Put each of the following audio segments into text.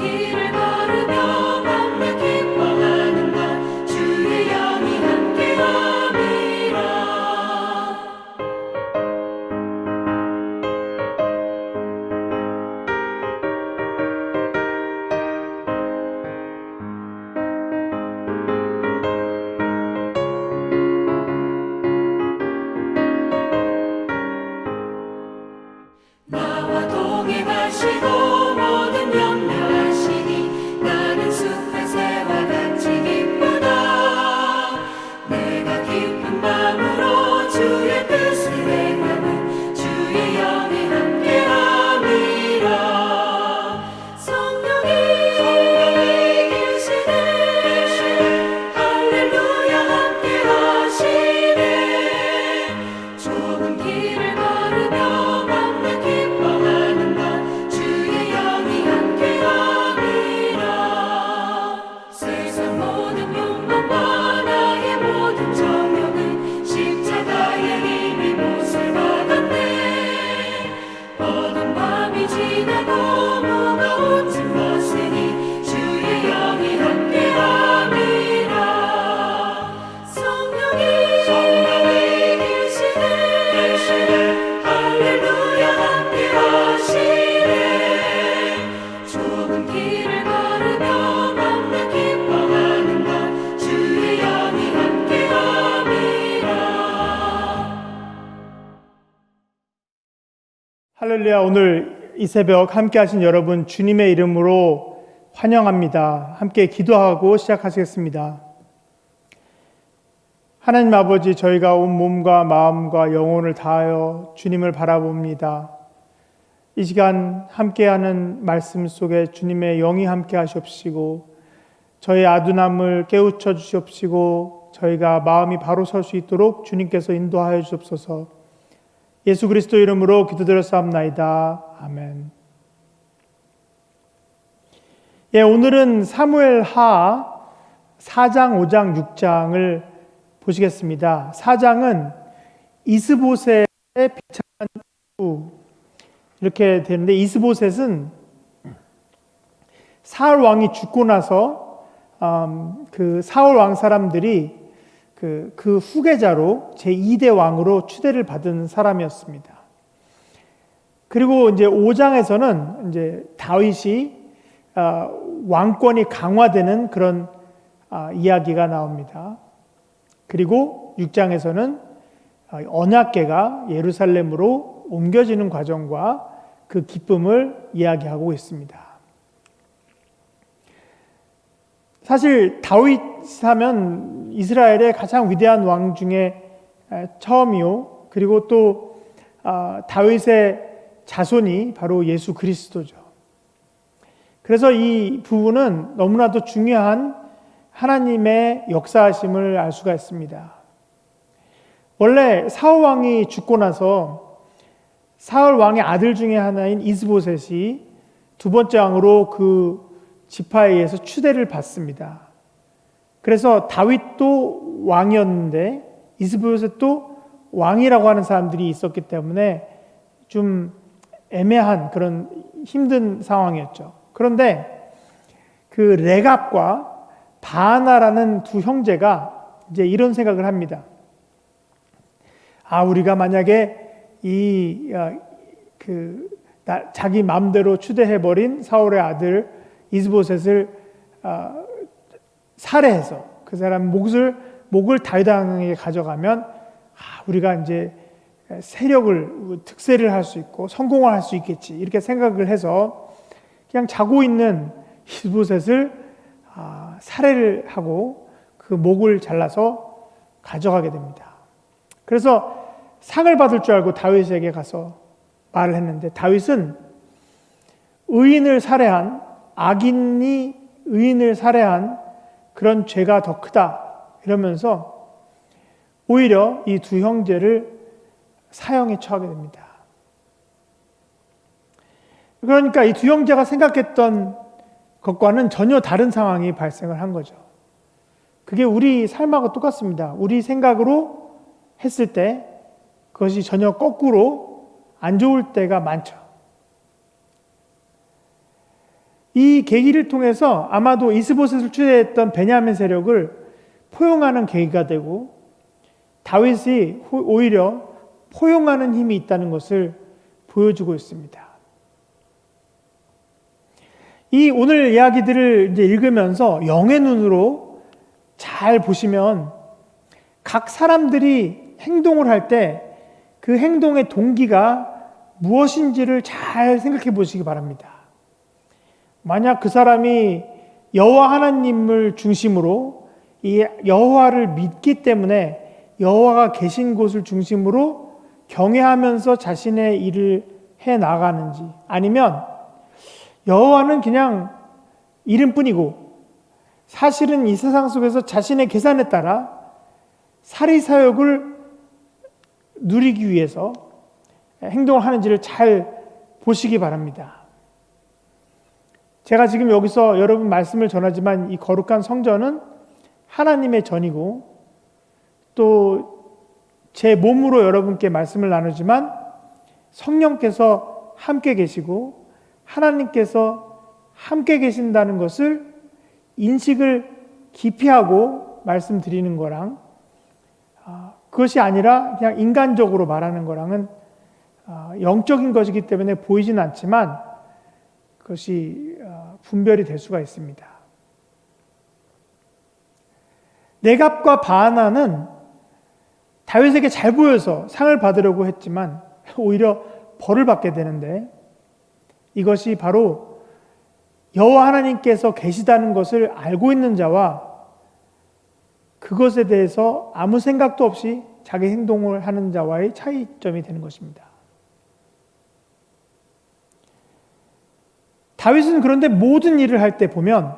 길을 걸으며 밤낮 기뻐하는 것 주의 영이 함께함이라. 나와 동행하시고 모든 염려하시니 나는 숲의 새와 같이 기쁘다. 내가 기쁜 마음으로 주의 뜻을 행하는 주의 영이 함께함이라. 성령이 계시네 할렐루야 함께하시네. 좁은 길을 걸으며 밤낮 기뻐하는 것 주의 영이 함께함이라. 세상 모든 욕망과 나의 모든 정욕은 십자가의 힘이 못을 받았네. 어두운 밤이 지나고 무거운 짐 벗으니 주의 영이 함께함이라. 성령이 계시네 할렐루야 함께하시네. 좁은 길을 걸으며 밤낮 기뻐하는 것 주의 영이 함께함이라. 할렐루야. 오늘 이 새벽 함께 하신 여러분 주님의 이름으로 환영합니다. 함께 기도하고 시작하시겠습니다. 하나님 아버지, 저희가 온 몸과 마음과 영혼을 다하여 주님을 바라봅니다. 이 시간 함께하는 말씀 속에 주님의 영이 함께 하시옵시고 저희 아둔함을 깨우쳐 주시옵시고 저희가 마음이 바로 설 수 있도록 주님께서 인도하여 주옵소서. 예수 그리스도 이름으로 기도드렸사옵나이다. 아멘. 오늘은 사무엘하 4장, 5장, 6장을 보시겠습니다. 4장은 이스보셋의 비참한 후 이렇게 되는데, 이스보셋은 사울 왕이 죽고 나서 그 사울 왕 사람들이 그 후계자로 제2대 왕으로 추대를 받은 사람이었습니다. 그리고 이제 5장에서는 이제 다윗이 왕권이 강화되는 그런 이야기가 나옵니다. 그리고 6장에서는 언약궤가 예루살렘으로 옮겨지는 과정과 그 기쁨을 이야기하고 있습니다. 사실 다윗 하면 이스라엘의 가장 위대한 왕 중에 처음이요. 그리고 또 다윗의 자손이 바로 예수 그리스도죠. 그래서 이 부분은 너무나도 중요한 하나님의 역사하심을 알 수가 있습니다. 원래 사울 왕이 죽고 나서 사울 왕의 아들 중에 하나인 이스보셋이 두 번째 왕으로 그 지파에 의해서 추대를 받습니다. 그래서 다윗도 왕이었는데 이스보셋도 왕이라고 하는 사람들이 있었기 때문에 좀 애매한 그런 힘든 상황이었죠. 그런데 그 레갑과 바하나라는 두 형제가 이제 이런 생각을 합니다. 우리가 만약에 자기 마음대로 추대해버린 사울의 아들 이스보셋을 살해해서 그 사람 목을 다윗 왕에게 가져가면 우리가 이제 세력을 특세를 할 수 있고 성공을 할 수 있겠지, 이렇게 생각을 해서 그냥 자고 있는 이스보셋을 살해를 하고 그 목을 잘라서 가져가게 됩니다. 그래서 상을 받을 줄 알고 다윗에게 가서 말을 했는데, 다윗은 의인을 살해한, 악인이 의인을 살해한 그런 죄가 더 크다 이러면서 오히려 이 두 형제를 사형에 처하게 됩니다. 그러니까 이 두 형제가 생각했던 것과는 전혀 다른 상황이 발생을 한 거죠. 그게 우리 삶하고 똑같습니다. 우리 생각으로 했을 때 그것이 전혀 거꾸로 안 좋을 때가 많죠. 이 계기를 통해서 아마도 이스보셋을 추대했던 베냐민 세력을 포용하는 계기가 되고 다윗이 오히려 포용하는 힘이 있다는 것을 보여주고 있습니다. 이 오늘 이야기들을 이제 읽으면서 영의 눈으로 잘 보시면 각 사람들이 행동을 할 때 그 행동의 동기가 무엇인지를 잘 생각해 보시기 바랍니다. 만약 그 사람이 여호와 하나님을 중심으로 이 여호와를 믿기 때문에 여호와가 계신 곳을 중심으로 경외하면서 자신의 일을 해 나가는지, 아니면 여호와는 그냥 이름뿐이고 사실은 이 세상 속에서 자신의 계산에 따라 사리사욕을 누리기 위해서 행동을 하는지를 잘 보시기 바랍니다. 제가 지금 여기서 여러분 말씀을 전하지만 이 거룩한 성전은 하나님의 전이고 또 제 몸으로 여러분께 말씀을 나누지만 성령께서 함께 계시고 하나님께서 함께 계신다는 것을 인식을 깊이 하고 말씀드리는 거랑 그것이 아니라 그냥 인간적으로 말하는 거랑은 영적인 것이기 때문에 보이진 않지만 그것이 분별이 될 수가 있습니다. 네갑과 바하나는 다윗에게 잘 보여서 상을 받으려고 했지만 오히려 벌을 받게 되는데, 이것이 바로 여호와 하나님께서 계시다는 것을 알고 있는 자와 그것에 대해서 아무 생각도 없이 자기 행동을 하는 자와의 차이점이 되는 것입니다. 다윗은 그런데 모든 일을 할 때 보면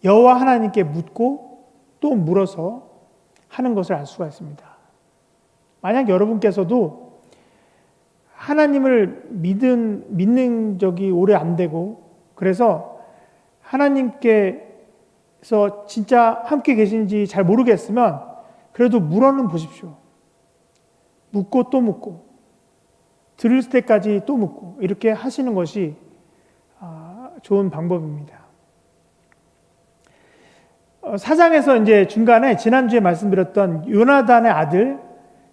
여호와 하나님께 묻고 또 물어서 하는 것을 알 수가 있습니다. 만약 여러분께서도 하나님을 믿는 적이 오래 안 되고 그래서 하나님께서 진짜 함께 계신지 잘 모르겠으면 그래도 물어는 보십시오. 묻고 또 묻고 들을 때까지 또 묻고 이렇게 하시는 것이 좋은 방법입니다. 사장에서 이제 중간에 지난주에 말씀드렸던 요나단의 아들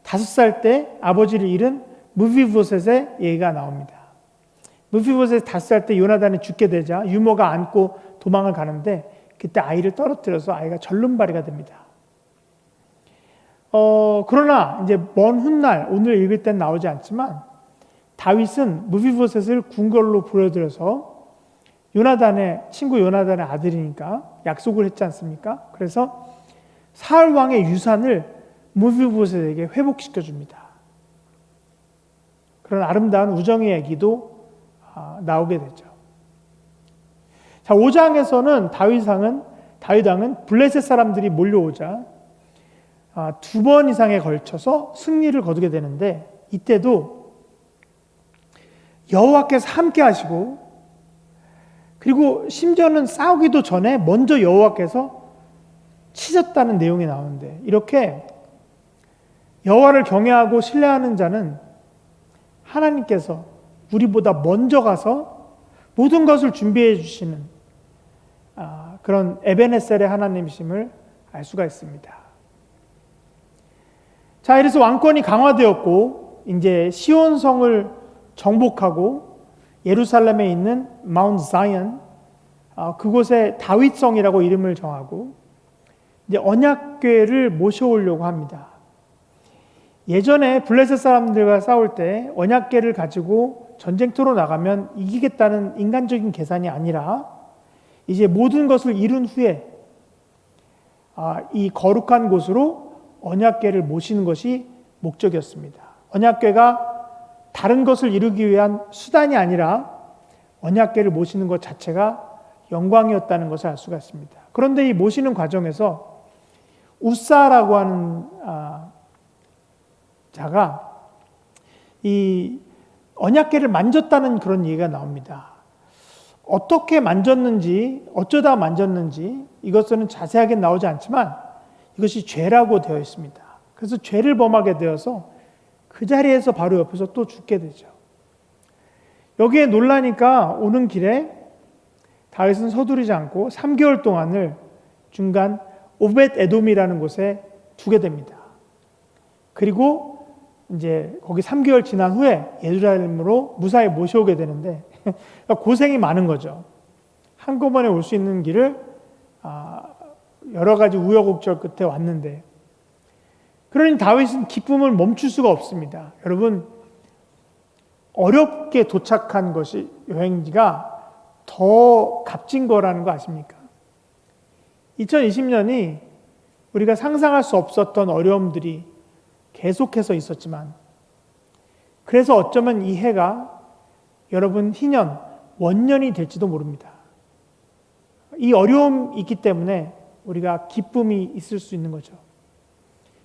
5살 때 아버지를 잃은 무비보셋의 얘기가 나옵니다. 무비보셋이 5살 때 요나단이 죽게 되자 유모가 안고 도망을 가는데 그때 아이를 떨어뜨려서 아이가 절름발이가 됩니다. 그러나 이제 먼 훗날 오늘 읽을 땐 나오지 않지만 다윗은 무비보셋을 궁궐로 불러들여서 요나단의 친구 요나단의 아들이니까 약속을 했지 않습니까? 그래서 사울 왕의 유산을 무비보셋에게 회복시켜 줍니다. 그런 아름다운 우정의 얘기도 나오게 되죠. 자, 5장에서는 다윗 왕은 블레셋 사람들이 몰려오자 2번 이상에 걸쳐서 승리를 거두게 되는데, 이때도 여호와께서 함께 하시고, 그리고 심지어는 싸우기도 전에 먼저 여호와께서 치셨다는 내용이 나오는데, 이렇게 여호와를 경외하고 신뢰하는 자는 하나님께서 우리보다 먼저 가서 모든 것을 준비해 주시는 그런 에베네셀의 하나님이심을 알 수가 있습니다. 자, 이래서 왕권이 강화되었고 이제 시온성을 정복하고 예루살렘에 있는 마운트 자이언, 그곳에 다윗성이라고 이름을 정하고 이제 언약궤를 모셔오려고 합니다. 예전에 블레셋 사람들과 싸울 때 언약궤를 가지고 전쟁터로 나가면 이기겠다는 인간적인 계산이 아니라 이제 모든 것을 이룬 후에 이 거룩한 곳으로 언약궤를 모시는 것이 목적이었습니다. 언약궤가 다른 것을 이루기 위한 수단이 아니라 언약궤를 모시는 것 자체가 영광이었다는 것을 알 수가 있습니다. 그런데 이 모시는 과정에서 우사라고 하는 자가 이 언약궤를 만졌다는 그런 얘기가 나옵니다. 어떻게 만졌는지, 어쩌다 만졌는지 이것은 자세하게 나오지 않지만 이것이 죄라고 되어 있습니다. 그래서 죄를 범하게 되어서 그 자리에서 바로 옆에서 또 죽게 되죠. 여기에 놀라니까 오는 길에 다윗은 서두르지 않고 3개월 동안을 중간 오벳 에돔이라는 곳에 두게 됩니다. 그리고 이제 거기 3개월 지난 후에 예루살렘으로 무사히 모셔오게 되는데 고생이 많은 거죠. 한꺼번에 올 수 있는 길을 여러 가지 우여곡절 끝에 왔는데, 그러니 다윗은 기쁨을 멈출 수가 없습니다. 여러분, 어렵게 도착한 것이 여행지가 더 값진 거라는 거 아십니까? 2020년이 우리가 상상할 수 없었던 어려움들이 계속해서 있었지만, 그래서 어쩌면 이 해가 여러분 희년, 원년이 될지도 모릅니다. 이 어려움이 있기 때문에 우리가 기쁨이 있을 수 있는 거죠.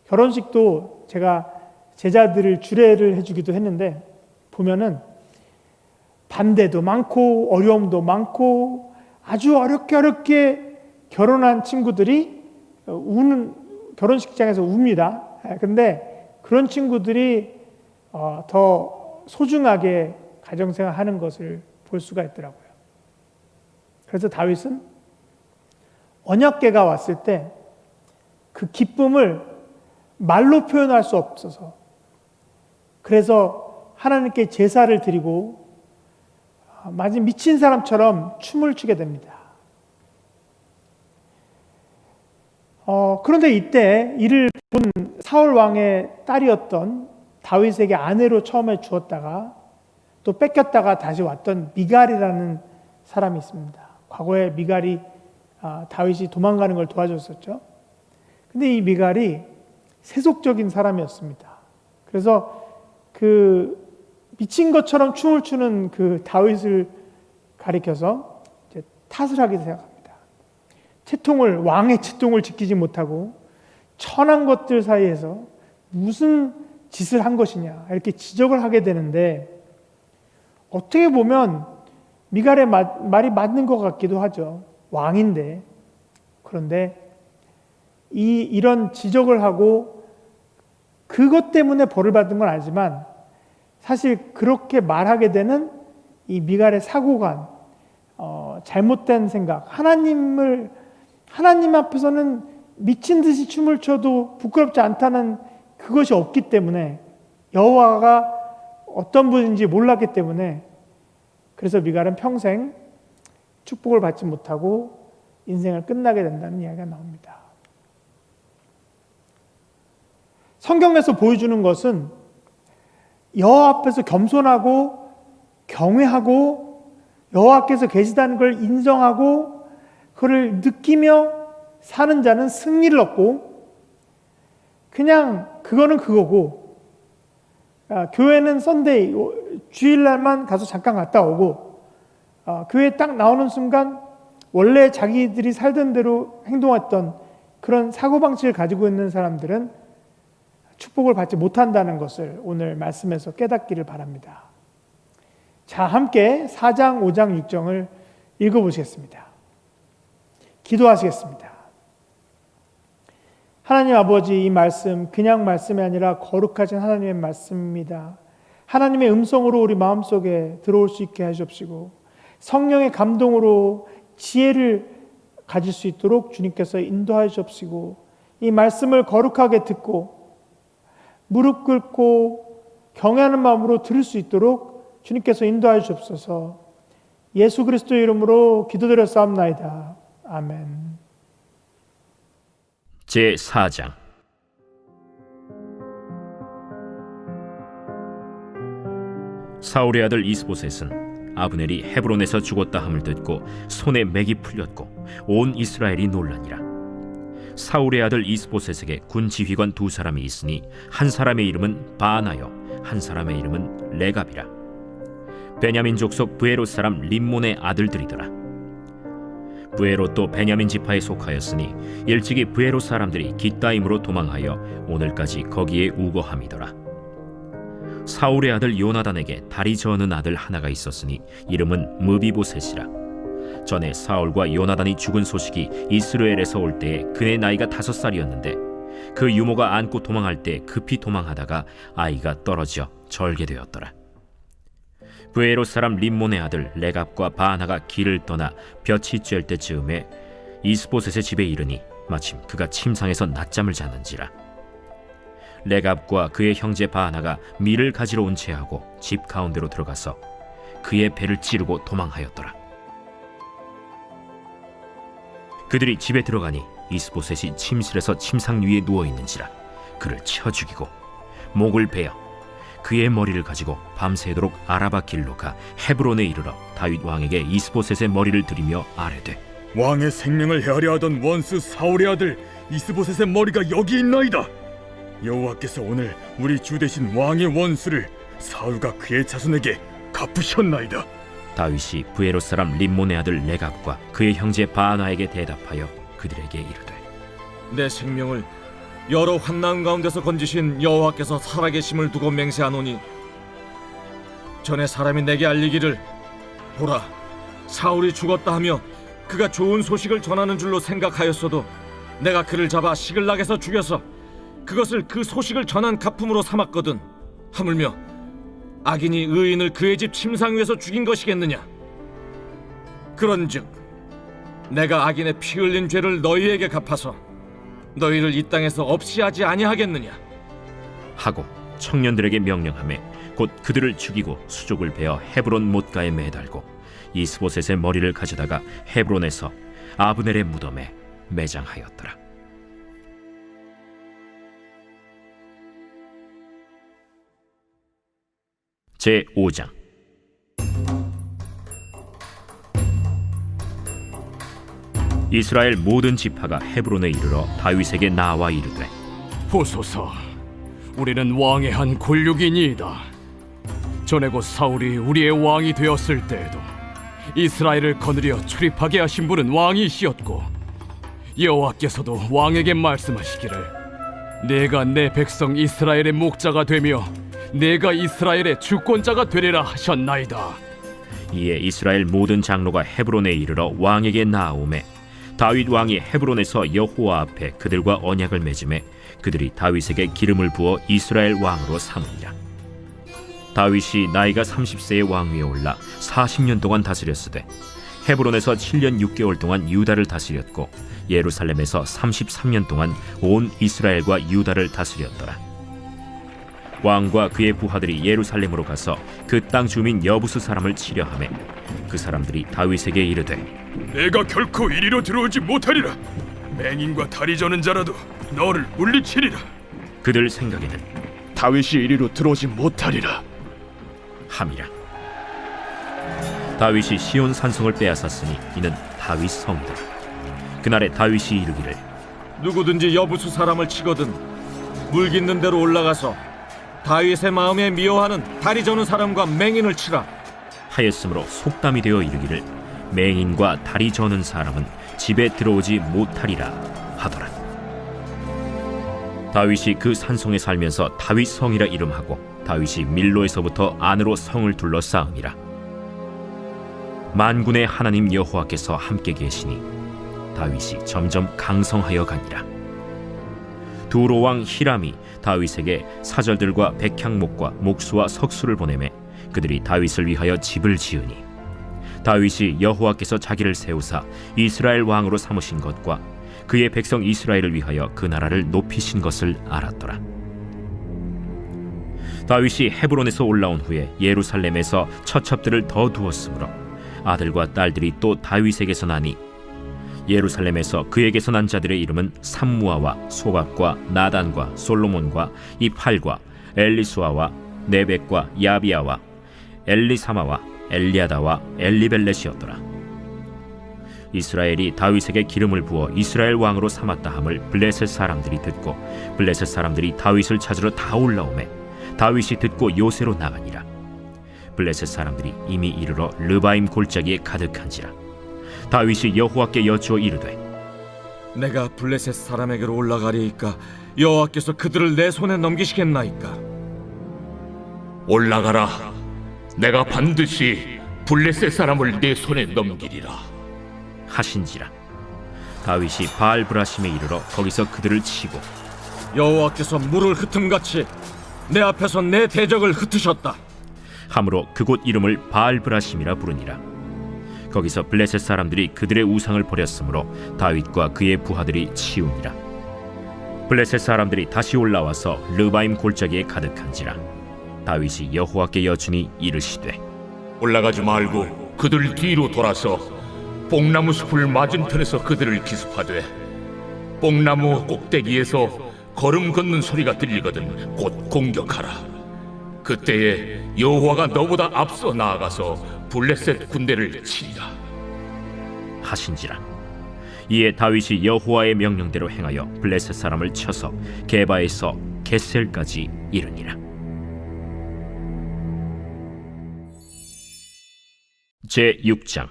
결혼식도 제가 제자들을 주례를 해주기도 했는데, 보면은 반대도 많고 어려움도 많고 아주 어렵게 결혼한 친구들이 결혼식장에서 웁니다. 그런데 그런 친구들이 더 소중하게 가정생활 하는 것을 볼 수가 있더라고요. 그래서 다윗은 언약궤가 왔을 때 그 기쁨을 말로 표현할 수 없어서, 그래서 하나님께 제사를 드리고 마치 미친 사람처럼 춤을 추게 됩니다. 그런데 이때 이를 본 사울 왕의 딸이었던 다윗에게 아내로 처음에 주었다가 또 뺏겼다가 다시 왔던 미갈이라는 사람이 있습니다. 과거에 미갈이 다윗이 도망가는 걸 도와줬었죠. 근데 이 미갈이 세속적인 사람이었습니다. 그래서 그 미친 것처럼 춤을 추는 그 다윗을 가리켜서 이제 탓을 하게 생각합니다. 왕의 채통을 지키지 못하고 천한 것들 사이에서 무슨 짓을 한 것이냐, 이렇게 지적을 하게 되는데, 어떻게 보면 미갈의 말이 맞는 것 같기도 하죠. 왕인데. 그런데 이런 지적을 하고 그것 때문에 벌을 받은 건 알지만, 사실 그렇게 말하게 되는 이 미갈의 사고관, 잘못된 생각, 하나님 앞에서는 미친 듯이 춤을 춰도 부끄럽지 않다는 그것이 없기 때문에, 여호와가 어떤 분인지 몰랐기 때문에, 그래서 미갈은 평생 축복을 받지 못하고 인생을 끝나게 된다는 이야기가 나옵니다. 성경에서 보여주는 것은 여호와 앞에서 겸손하고 경외하고 여호와께서 계시다는 걸 인정하고 그를 느끼며 사는 자는 승리를 얻고, 그냥 그거는 그거고, 교회는 썬데이, 주일날만 가서 잠깐 갔다 오고, 교회에 딱 나오는 순간 원래 자기들이 살던 대로 행동했던 그런 사고방식을 가지고 있는 사람들은 축복을 받지 못한다는 것을 오늘 말씀에서 깨닫기를 바랍니다. 자, 함께 4장, 5장, 6장을 읽어보시겠습니다. 기도하시겠습니다. 하나님 아버지, 이 말씀 그냥 말씀이 아니라 거룩하신 하나님의 말씀입니다. 하나님의 음성으로 우리 마음속에 들어올 수 있게 하시옵시고, 성령의 감동으로 지혜를 가질 수 있도록 주님께서 인도하시옵시고, 이 말씀을 거룩하게 듣고 무릎 꿇고 경외하는 마음으로 들을 수 있도록 주님께서 인도하여 주옵소서. 예수 그리스도의 이름으로 기도드렸사옵나이다. 아멘. 제4장. 사울의 아들 이스보셋은 아브넬이 헤브론에서 죽었다 함을 듣고 손에 맥이 풀렸고 온 이스라엘이 놀라니라. 사울의 아들 이스보셋에게 군 지휘관 2사람이 있으니 한 사람의 이름은 바나요, 한 사람의 이름은 레갑이라. 베냐민 족속 브에롯 사람 림몬의 아들들이더라. 브에롯도 베냐민 지파에 속하였으니 일찍이 브에롯 사람들이 깃다임으로 도망하여 오늘까지 거기에 우거함이더라. 사울의 아들 요나단에게 다리 저는 아들 하나가 있었으니 이름은 무비보셋이라. 전에 사울과 요나단이 죽은 소식이 이스라엘에서 올 때에 그의 나이가 5살이었는데 그 유모가 안고 도망할 때 급히 도망하다가 아이가 떨어져 절게 되었더라. 브에롯 사람 림몬의 아들 레갑과 바나가 길을 떠나 볕이 쬐을 때쯤에 이스보셋의 집에 이르니 마침 그가 침상에서 낮잠을 자는지라. 레갑과 그의 형제 바나가 밀을 가지러 온 채하고 집 가운데로 들어가서 그의 배를 찌르고 도망하였더라. 그들이 집에 들어가니 이스보셋이 침실에서 침상 위에 누워 있는지라. 그를 쳐 죽이고 목을 베어 그의 머리를 가지고 밤새도록 아라바 길로 가 헤브론에 이르러 다윗 왕에게 이스보셋의 머리를 들이며 아뢰되, 왕의 생명을 헤아려 하던 원수 사울의 아들 이스보셋의 머리가 여기 있나이다. 여호와께서 오늘 우리 주 대신 왕의 원수를 사울과 그의 자손에게 갚으셨나이다. 다윗이 브에롯 사람 림몬의 아들 레갑과 그의 형제 바나에게 대답하여 그들에게 이르되, 내 생명을 여러 환난 가운데서 건지신 여호와께서 살아계심을 두고 맹세하노니 전에 사람이 내게 알리기를 보라, 사울이 죽었다 하며 그가 좋은 소식을 전하는 줄로 생각하였어도 내가 그를 잡아 시글락에서 죽여서 그것을 그 소식을 전한 가품으로 삼았거든. 하물며 악인이 의인을 그의 집 침상 위에서 죽인 것이겠느냐? 그런즉 내가 악인의 피 흘린 죄를 너희에게 갚아서 너희를 이 땅에서 없이 하지 아니하겠느냐? 하고 청년들에게 명령하매 곧 그들을 죽이고 수족을 베어 헤브론 못가에 매달고 이스보셋의 머리를 가져다가 헤브론에서 아브넬의 무덤에 매장하였더라. 제 5장. 이스라엘 모든 지파가 헤브론에 이르러 다윗에게 나와 이르되, 보소서, 우리는 왕의 한 골육이니이다. 전에 곧 사울이 우리의 왕이 되었을 때에도 이스라엘을 거느려 출입하게 하신 분은 왕이시었고, 여호와께서도 왕에게 말씀하시기를 내가 내 백성 이스라엘의 목자가 되며 내가 이스라엘의 주권자가 되리라 하셨나이다. 이에 이스라엘 모든 장로가 헤브론에 이르러 왕에게 나아오매 다윗 왕이 헤브론에서 여호와 앞에 그들과 언약을 맺음에 그들이 다윗에게 기름을 부어 이스라엘 왕으로 삼으니라. 다윗이 나이가 30세의 왕위에 올라 40년 동안 다스렸으되 헤브론에서 7년 6개월 동안 유다를 다스렸고 예루살렘에서 33년 동안 온 이스라엘과 유다를 다스렸더라. 왕과 그의 부하들이 예루살렘으로 가서 그 땅 주민 여부수 사람을 치려하매 그 사람들이 다윗에게 이르되, 내가 결코 이리로 들어오지 못하리라. 맹인과 다리 저는 자라도 너를 물리치리라. 그들 생각에는 다윗이 이리로 들어오지 못하리라 함이라. 다윗이 시온 산성을 빼앗았으니 이는 다윗 성이다. 그날에 다윗이 이르기를, 누구든지 여부수 사람을 치거든 물 깃는 대로 올라가서 다윗의 마음에 미워하는 다리 저는 사람과 맹인을 치라 하였으므로 속담이 되어 이르기를 맹인과 다리 저는 사람은 집에 들어오지 못하리라 하더라. 다윗이 그 산성에 살면서 다윗 성이라 이름하고 다윗이 밀로에서부터 안으로 성을 둘러싸음이라. 만군의 하나님 여호와께서 함께 계시니 다윗이 점점 강성하여 가니라. 두로 왕 히람이 다윗에게 사절들과 백향목과 목수와 석수를 보내매 그들이 다윗을 위하여 집을 지으니 다윗이 여호와께서 자기를 세우사 이스라엘 왕으로 삼으신 것과 그의 백성 이스라엘을 위하여 그 나라를 높이신 것을 알았더라. 다윗이 헤브론에서 올라온 후에 예루살렘에서 처첩들을 더 두었으므로 아들과 딸들이 또 다윗에게서 나니 예루살렘에서 그에게서 난 자들의 이름은 삼무아와 소박과 나단과 솔로몬과 이팔과 엘리수아와 네벡과 야비아와 엘리사마와 엘리아다와 엘리벨렛이었더라. 이스라엘이 다윗에게 기름을 부어 이스라엘 왕으로 삼았다 함을 블레셋 사람들이 듣고 블레셋 사람들이 다윗을 찾으러 다 올라오매 다윗이 듣고 요새로 나가니라. 블레셋 사람들이 이미 이르러 르바임 골짜기에 가득한지라. 다윗이 여호와께 여쭈어 이르되, 내가 블레셋 사람에게로 올라가리이까 여호와께서 그들을 내 손에 넘기시겠나이까? 올라가라. 내가 반드시 블레셋 사람을 내 손에 넘기리라 하신지라. 다윗이 바알브라심에 이르러 거기서 그들을 치고 여호와께서 물을 흩음같이 내 앞에서 내 대적을 흩으셨다. 함으로 그곳 이름을 바알브라심이라 부르니라. 거기서 블레셋 사람들이 그들의 우상을 버렸으므로 다윗과 그의 부하들이 치우니라. 블레셋 사람들이 다시 올라와서 르바임 골짜기에 가득한지라. 다윗이 여호와께 여쭈니 이르시되 올라가지 말고 그들 뒤로 돌아서 뽕나무 숲을 맞은편에서 그들을 기습하되 뽕나무 꼭대기에서 걸음 걷는 소리가 들리거든 곧 공격하라. 그때에 여호와가 너보다 앞서 나아가서 블레셋 군대를 치리라 하신지라. 이에 다윗이 여호와의 명령대로 행하여 블레셋 사람을 쳐서 게바에서 겟셀까지 이르니라. 제6장.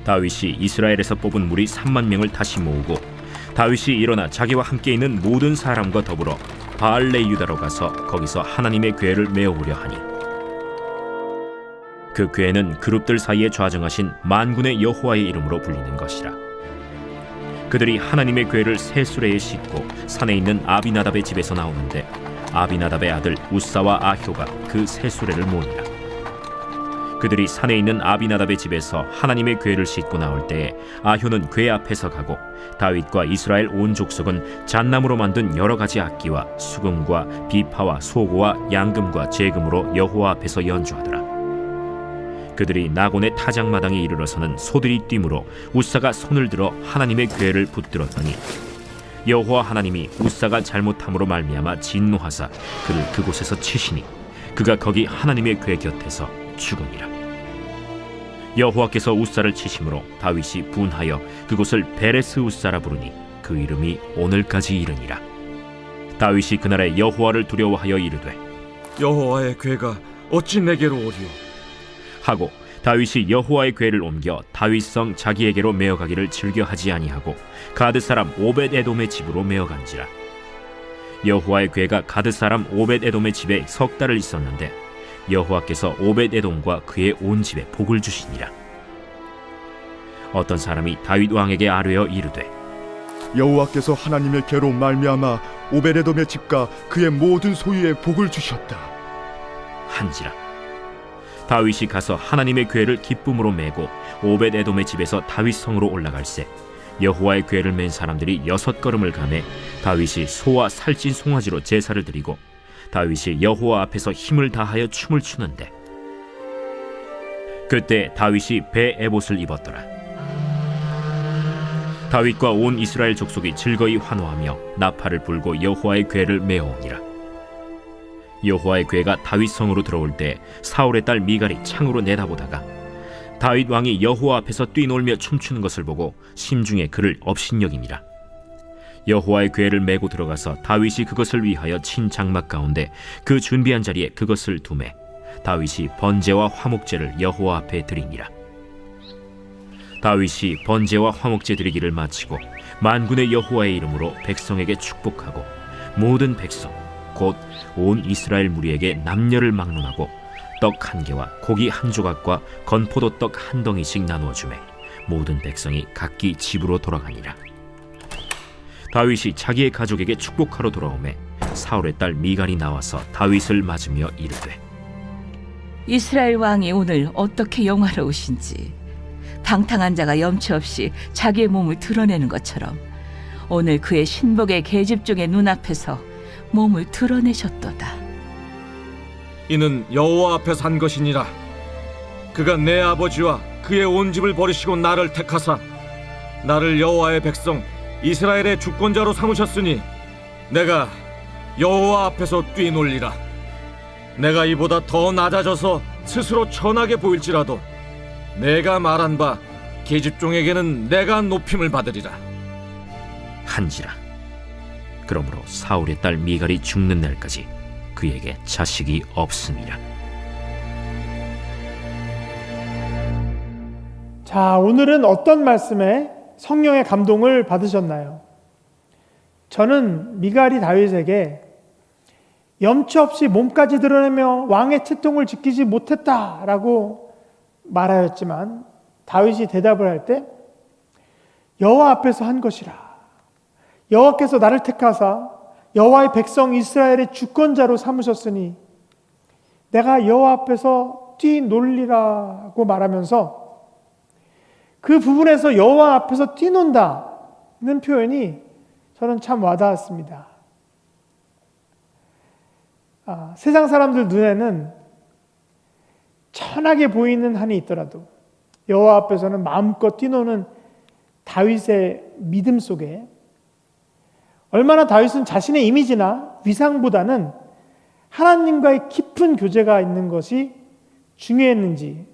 다윗이 이스라엘에서 뽑은 무리 3만 명을 다시 모으고 다윗이 일어나 자기와 함께 있는 모든 사람과 더불어 바알레 유다로 가서 거기서 하나님의 궤를 메어오려 하니 그 궤는 그룹들 사이에 좌정하신 만군의 여호와의 이름으로 불리는 것이라. 그들이 하나님의 궤를 새 수레에 싣고 산에 있는 아비나답의 집에서 나오는데 아비나답의 아들 우사와 아효가 그 새 수레를 모으니라. 그들이 산에 있는 아비나답의 집에서 하나님의 궤를 싣고 나올 때에 아효는 궤 앞에서 가고 다윗과 이스라엘 온 족속은 잣나무로 만든 여러 가지 악기와 수금과 비파와 소고와 양금과 제금으로 여호와 앞에서 연주하더라. 그들이 나곤의 타작마당에 이르러서는 소들이 뛰므로 우사가 손을 들어 하나님의 궤를 붙들었더니 여호와 하나님이 우사가 잘못함으로 말미암아 진노하사 그를 그곳에서 치시니 그가 거기 하나님의 궤 곁에서 죽으니라. 여호와께서 우사를 치심으로 다윗이 분하여 그곳을 베레스 우사라 부르니 그 이름이 오늘까지 이르니라. 다윗이 그날에 여호와를 두려워하여 이르되 여호와의 궤가 어찌 내게로 오리요? 하고 다윗이 여호와의 궤를 옮겨 다윗성 자기에게로 메어가기를 즐겨하지 아니하고 가드 사람 오벳 에돔의 집으로 메어간지라. 여호와의 궤가 가드 사람 오벳 에돔의 집에 석 달을 있었는데 여호와께서 오벳 에돔과 그의 온 집에 복을 주시니라. 어떤 사람이 다윗 왕에게 아뢰어 이르되 여호와께서 하나님의 궤로 말미암아 오베레돔의 집과 그의 모든 소유에 복을 주셨다 한지라. 다윗이 가서 하나님의 궤를 기쁨으로 메고 오벳 에돔의 집에서 다윗 성으로 올라갈새 여호와의 궤를 맨 사람들이 6걸음을 가매 다윗이 소와 살찐 송아지로 제사를 드리고 다윗이 여호와 앞에서 힘을 다하여 춤을 추는데 그때 다윗이 배 에봇을 입었더라. 다윗과 온 이스라엘 족속이 즐거이 환호하며 나팔을 불고 여호와의 궤를 메어오니라. 여호와의 궤가 다윗 성으로 들어올 때 사울의 딸 미갈이 창으로 내다보다가 다윗 왕이 여호와 앞에서 뛰놀며 춤추는 것을 보고 심중에 그를 업신여기니라. 여호와의 궤를 메고 들어가서 다윗이 그것을 위하여 친 장막 가운데 그 준비한 자리에 그것을 두매 다윗이 번제와 화목제를 여호와 앞에 드리니라. 다윗이 번제와 화목제 드리기를 마치고 만군의 여호와의 이름으로 백성에게 축복하고 모든 백성 곧 온 이스라엘 무리에게 남녀를 막론하고 떡 한 개와 고기 한 조각과 건포도 떡 한 덩이씩 나누어 주매 모든 백성이 각기 집으로 돌아가니라. 다윗이 자기의 가족에게 축복하러 돌아오매 사울의 딸 미갈이 나와서 다윗을 맞으며 이르되 이스라엘 왕이 오늘 어떻게 영화로우신지 방탕한 자가 염치 없이 자기의 몸을 드러내는 것처럼 오늘 그의 신복의 계집종의 눈앞에서 몸을 드러내셨도다. 이는 여호와 앞에서 한 것이니라. 그가 내 아버지와 그의 온 집을 버리시고 나를 택하사 나를 여호와의 백성 이스라엘의 주권자로 삼으셨으니 내가 여호와 앞에서 뛰놀리라. 내가 이보다 더 낮아져서 스스로 천하게 보일지라도 내가 말한 바 계집종에게는 내가 높임을 받으리라 한지라. 그러므로 사울의 딸 미갈이 죽는 날까지 그에게 자식이 없음이라. 자, 오늘은 어떤 말씀에 성령의 감동을 받으셨나요? 저는 미갈이 다윗에게 염치 없이 몸까지 드러내며 왕의 채통을 지키지 못했다라고 말하였지만 다윗이 대답을 할 때 여호와 앞에서 한 것이라. 여호와께서 나를 택하사 여호와의 백성 이스라엘의 주권자로 삼으셨으니 내가 여호와 앞에서 뛰놀리라고 말하면서 그 부분에서 여호와 앞에서 뛰논다는 표현이 저는 참 와닿았습니다. 세상 사람들 눈에는 천하게 보이는 한이 있더라도 여호와 앞에서는 마음껏 뛰노는 다윗의 믿음 속에 얼마나 다윗은 자신의 이미지나 위상보다는 하나님과의 깊은 교제가 있는 것이 중요했는지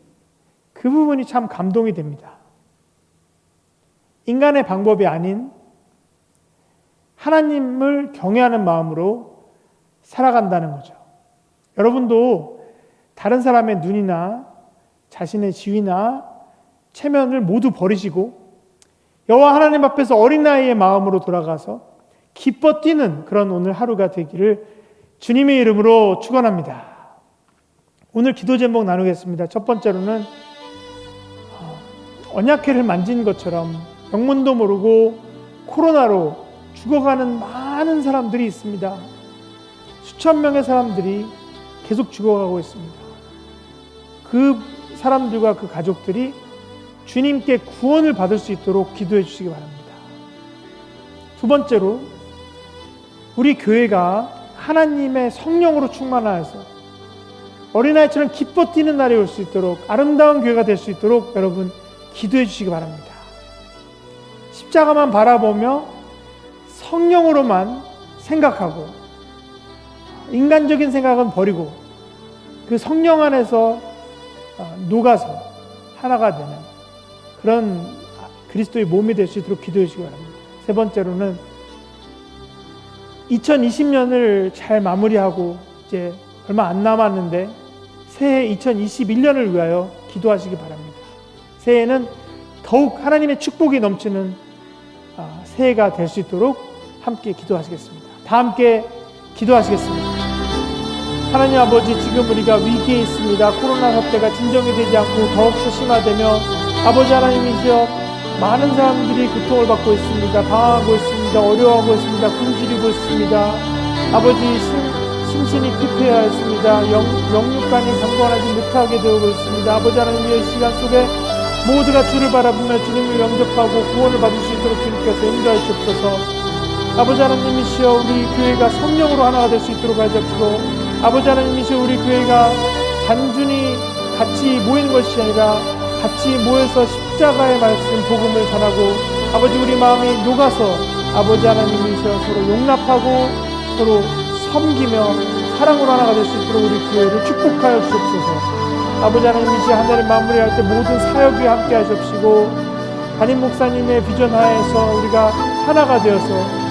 그 부분이 참 감동이 됩니다. 인간의 방법이 아닌 하나님을 경외하는 마음으로 살아간다는 거죠. 여러분도 다른 사람의 눈이나 자신의 지위나 체면을 모두 버리시고 여호와 하나님 앞에서 어린아이의 마음으로 돌아가서 기뻐 뛰는 그런 오늘 하루가 되기를 주님의 이름으로 축원합니다. 오늘 기도 제목 나누겠습니다. 첫 번째로는 언약궤를 만진 것처럼 영문도 모르고 코로나로 죽어가는 많은 사람들이 있습니다. 수천 명의 사람들이 계속 죽어가고 있습니다. 그 사람들과 그 가족들이 주님께 구원을 받을 수 있도록 기도해 주시기 바랍니다. 두 번째로 우리 교회가 하나님의 성령으로 충만하여서 어린아이처럼 기뻐 뛰는 날이 올 수 있도록 아름다운 교회가 될 수 있도록 여러분 기도해 주시기 바랍니다. 십자가만 바라보며 성령으로만 생각하고 인간적인 생각은 버리고 그 성령 안에서 녹아서 하나가 되는 그런 그리스도의 몸이 될 수 있도록 기도해 주시기 바랍니다. 세 번째로는 2020년을 잘 마무리하고 이제 얼마 안 남았는데 새해 2021년을 위하여 기도하시기 바랍니다. 새해는 더욱 하나님의 축복이 넘치는 새해가 될 수 있도록 함께 기도하시겠습니다. 다 함께 기도하시겠습니다. 하나님 아버지, 지금 우리가 위기에 있습니다. 코로나 사태가 진정이 되지 않고 더욱더 심화되며 아버지 하나님이시여 많은 사람들이 고통을 받고 있습니다. 방황하고 있습니다. 어려워하고 있습니다. 굶주리고 있습니다. 아버지, 심신이 피폐하였습니다. 영육간이 강건하지 못하게 되고 있습니다. 아버지 하나님의 시간 속에 모두가 주를 바라보며 주님을 영접하고 구원을 받을 수 있도록 주님께서 인도하여 주옵소서. 아버지 하나님이시여 우리 교회가 성령으로 하나가 될 수 있도록 하옵시고 아버지 하나님이시여 우리 교회가 단순히 같이 모이는 것이 아니라 같이 모여서 십자가의 말씀 복음을 전하고 아버지 우리 마음이 녹아서 아버지 하나님이시여 서로 용납하고 서로 섬기며 사랑으로 하나가 될 수 있도록 우리 교회를 축복하여 주옵소서. 아버지 하나님이시여 한 해를 마무리할 때 모든 사역에 함께 하십시고 담임 목사님의 비전 하에서 우리가 하나가 되어서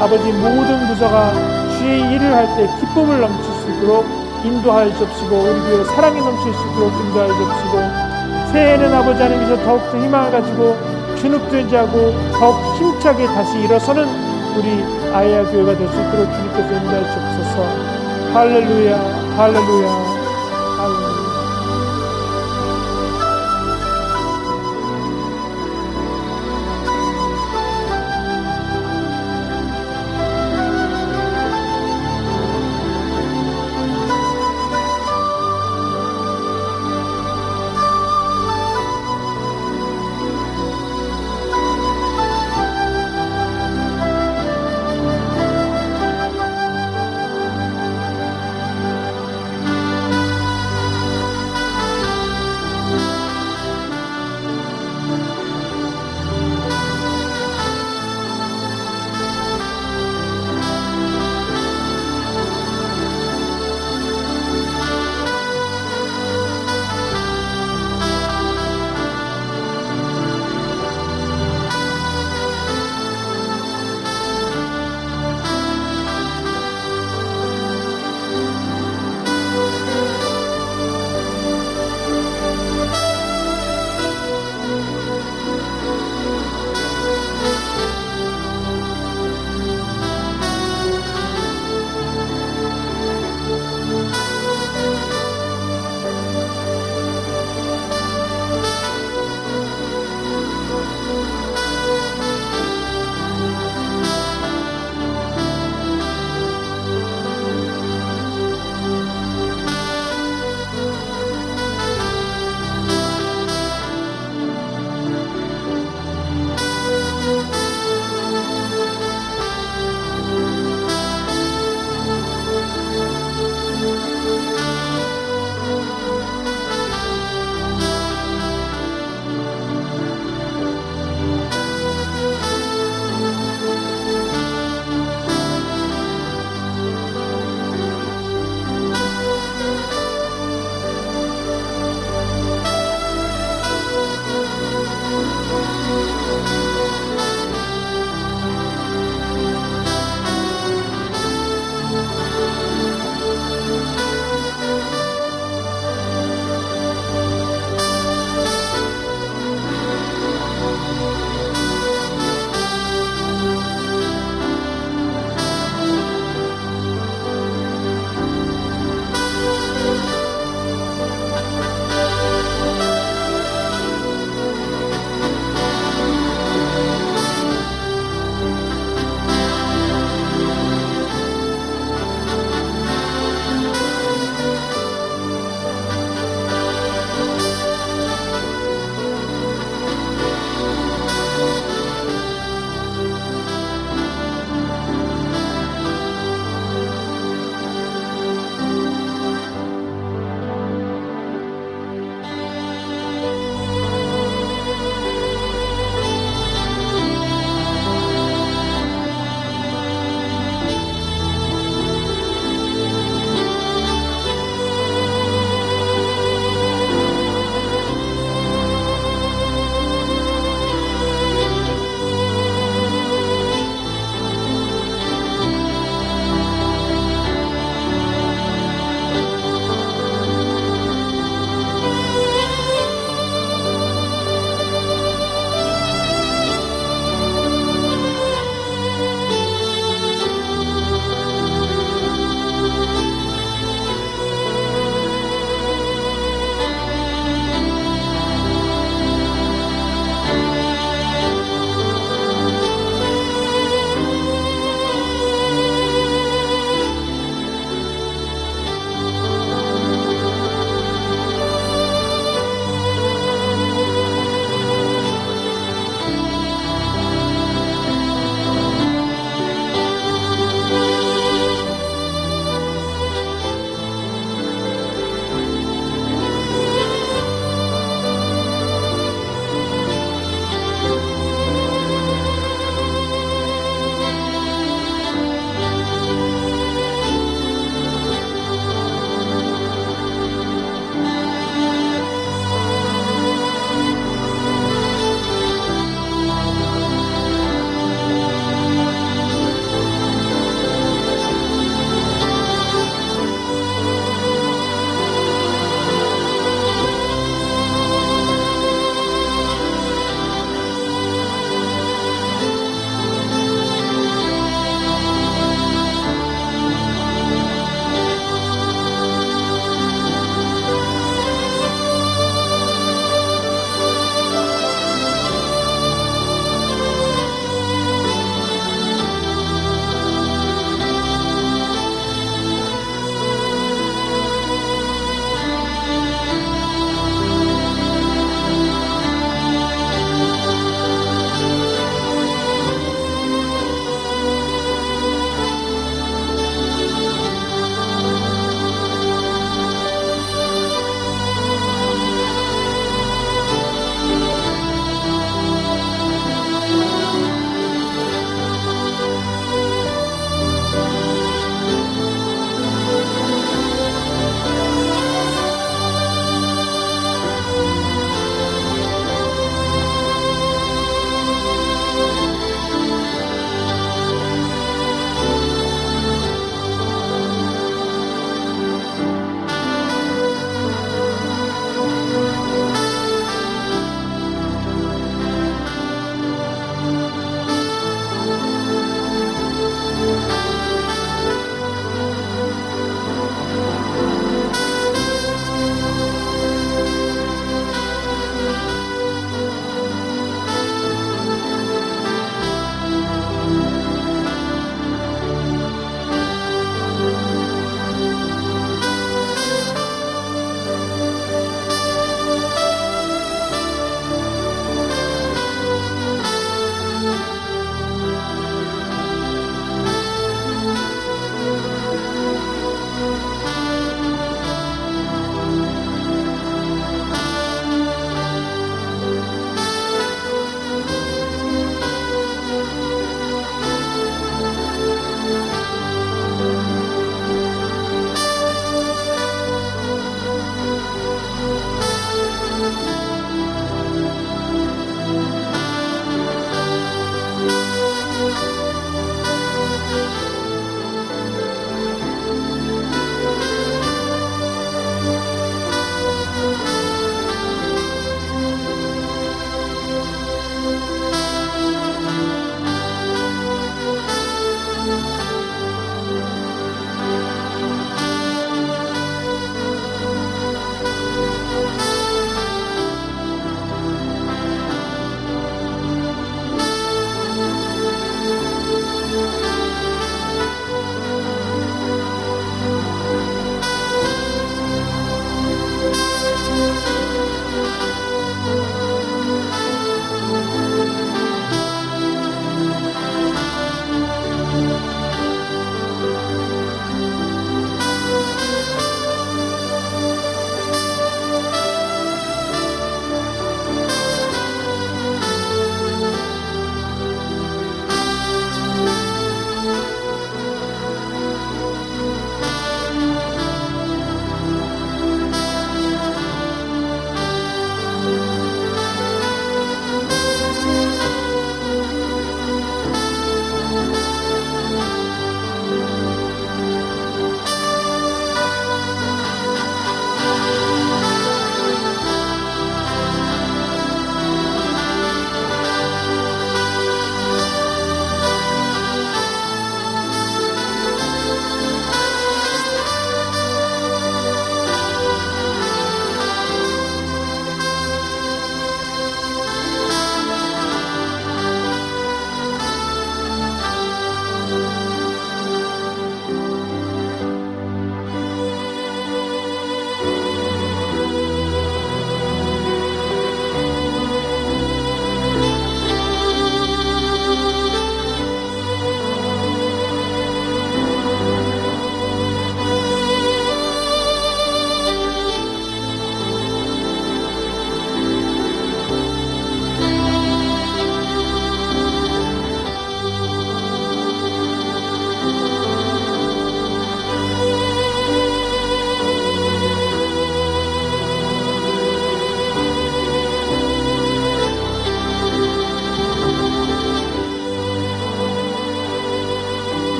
아버지 모든 부서가 주의 일을 할 때 기쁨을 넘칠 수 있도록 인도하여 주옵시고 우리 교회 사랑이 넘칠 수 있도록 인도하여 주옵시고 새해에는 아버지 하나님께서 더욱더 희망을 가지고 주눅들지 않고 더욱 힘차게 다시 일어서는 우리 아이야 교회가 될 수 있도록 주님께서 인도하여 주옵소서. 할렐루야, 할렐루야.